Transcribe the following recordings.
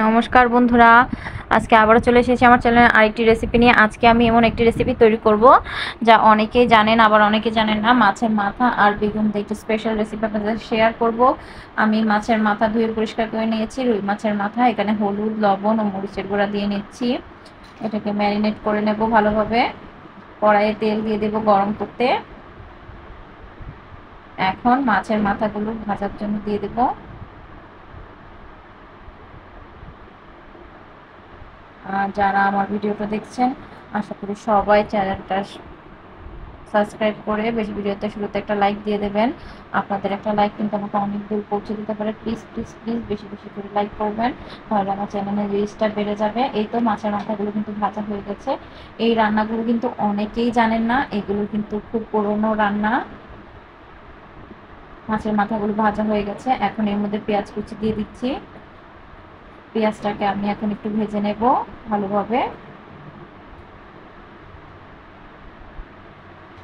নমস্কার বন্ধুরা, আজকে আবারও চলে এসেছি আমার চ্যানেলে আরেকটি রেসিপি নিয়ে। আজকে আমি এমন একটি রেসিপি তৈরি করব যা অনেকেই জানেন, আবার অনেকে জানেন না। মাছের মাথা আর বেগুন দিয়ে একটি স্পেশাল রেসিপি আপনাদের শেয়ার করব। আমি মাছের মাথা ধুয়ে পরিষ্কার করে নিয়েছি, রুই মাছের মাথা। এখানে হলুদ, লবণ ও মরিচের গুঁড়া দিয়ে নিচ্ছি। এটাকে ম্যারিনেট করে নেব ভালোভাবে। কড়াইয়ে তেল দিয়ে দেব গরম করতে। এখন মাছের মাথাগুলো ভাজার জন্য দিয়ে দেব। আর যারা আমার ভিডিওটা দেখছেন, আশা করি সবাই চ্যানেলটা সাবস্ক্রাইব করে ভিডিওতে শুরুতে একটা লাইক দিয়ে দেবেন। আপনাদের একটা লাইক কিন্তু আমাকে অনেক দূর পৌঁছে দিতে পারে। প্লিজ প্লিজ প্লিজ বেশি বেশি করে লাইক করবেন, তাহলে আমার চ্যানেলের রিচটা বেড়ে যাবে। এই তো মাছের মাথাগুলো কিন্তু ভাজা হয়ে গেছে। এই রান্নাগুলো কিন্তু অনেকেই জানেন না, এগুলো কিন্তু খুব পুরনো রান্না। মাছের মাথাগুলো ভাজা হয়ে গেছে। এখন এর মধ্যে পেঁয়াজ কুচি দিয়ে দিচ্ছি। পেঁয়াজটাকে আমি এখন একটু ভেজে নেব ভালোভাবে।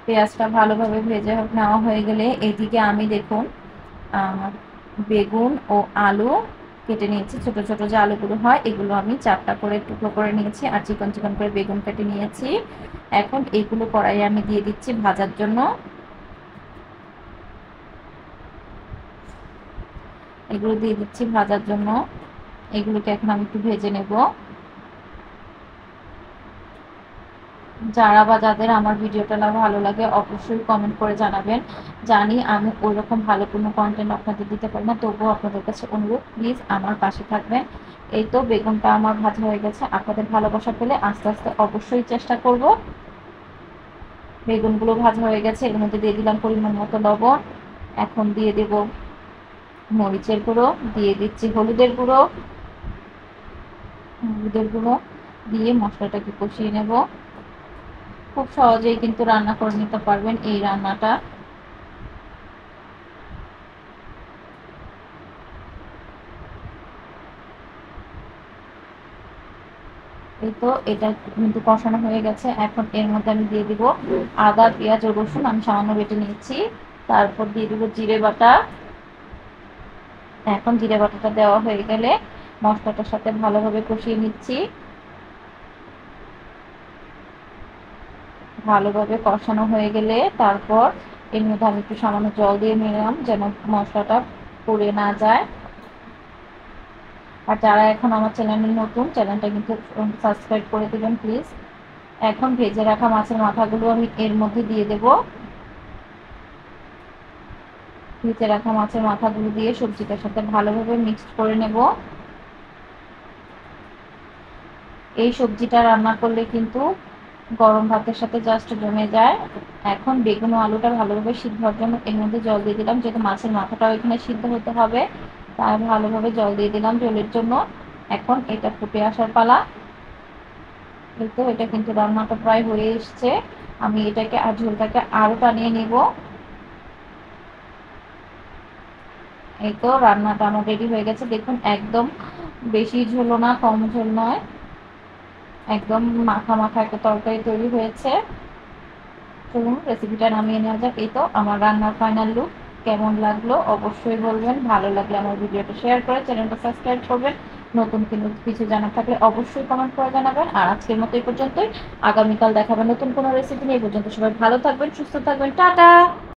পেঁয়াজটা ভালোভাবে ভেজে নেওয়া হয়ে গেলে এদিকে আমি দেখুন বেগুন ও আলু কেটে নিয়েছি। ছোট ছোট যে আলুগুলো হয় এগুলো আমি 4টা করে টুকরো করে নিয়েছি, আর চিকন চিকন করে বেগুন কেটে নিয়েছি। এখন এইগুলো কড়াইয়ে আমি দিয়ে দিচ্ছি ভাজার জন্য। এগুলো দিয়ে দিচ্ছি ভাজার জন্য। এগুলোকে এখন আমি একটু ভেজে নেব। যারা বা যাদের আমার ভিডিওটা ভালো লাগে অবশ্যই কমেন্ট করে জানাবেন। জানি আমি ওইরকম ভালো কোনো কন্টেন্ট আপনাদের দিতে পারি না, তবুও আপনাদের কাছে অনুরোধ, প্লিজ আমার পাশে থাকবেন। এই তো বেগুনটা আমার ভাজা হয়ে গেছে। আপনাদের ভালোবাসা পেলে আস্তে আস্তে অবশ্যই চেষ্টা করব। বেগুনগুলো ভাজা হয়ে গেছে, এর মধ্যে দিয়ে দিলাম পরিমাণ মতো লবণ। এখন দিয়ে দেব মরিচের গুঁড়ো, দিয়ে দিচ্ছি হলুদের গুঁড়ো। দিয়ে মশলাটাকে কষিয়ে নেব। খুব সহজেই কিন্তু রান্না করে নিতে পারবেন এই রান্নাটা। এই তো এটা কিন্তু কষানো হয়ে গেছে। এখন এর মধ্যে আমি দিয়ে দিব আদা, পেঁয়াজ ও রসুন আমি সামান্য বেটে নিয়েছি। তারপর দিয়ে দিব জিরে বাটা। এখন জিরে বাটাটা দেওয়া হয়ে গেলে মশলাটার সাথে ভালোভাবে কষিয়ে নিচ্ছি। ভালোভাবে কষানো হয়ে গেলে তারপর এর মধ্যে আমি একটু সামান্য জল দিয়ে নিলাম, যেন মশলাটা পুড়ে না যায়। আর যারা এখন আমার চ্যানেলে নতুন, চ্যানেলটা কিন্তু সাবস্ক্রাইব করে দেবেন প্লিজ। এখন ভেজে রাখা মাছের মাথাগুলো আমি এর মধ্যে দিয়ে দেব। ভেজে রাখা মাছের মাথাগুলো দিয়ে সবজিটার সাথে ভালোভাবে মিক্সড করে নেব। এই সবজিটা রান্না করলে কিন্তু গরম ভাতের সাথে জাস্ট জমে যায়। এখন বেগুন ও আলুটা ভালোভাবে সিদ্ধ হওয়ার জন্য এর মধ্যে জল দিয়ে দিলাম, যেহেতু মাছের মাথাটাও এখানে সিদ্ধ হতে হবে, তাই ভালোভাবে জল দিয়ে দিলাম জলের জন্য। এখন এটা ফুটে আসার পালা। এই তো এটা কিন্তু রান্নাটা প্রায় হয়ে এসছে। আমি এটাকে আর ঝোলটাকে আরো টানিয়ে নিব। এই তো রান্নাটা আমার রেডি হয়ে গেছে। দেখুন একদম বেশি ঝোলও না, কম ঝোল নয়, একদম মাখা মাখা একটা তরকারি তৈরি হয়েছে। চলুন রেসিপিটা নামিয়ে নেওয়া যাক। এই তো আমার রান্নার ফাইনাল লুক। কেমন লাগলো অবশ্যই বলবেন। ভালো লাগলে আমার ভিডিওটা শেয়ার করে চ্যানেলটা সাবস্ক্রাইব করবেন। নতুন কিছু জানার থাকলে অবশ্যই কমেন্ট করে জানাবেন। আর আজকের মতো এই পর্যন্তই। আগামীকাল দেখাবেন নতুন কোনো রেসিপি নিয়ে। এই পর্যন্ত সবাই ভালো থাকবেন, সুস্থ থাকবেন। টাটা।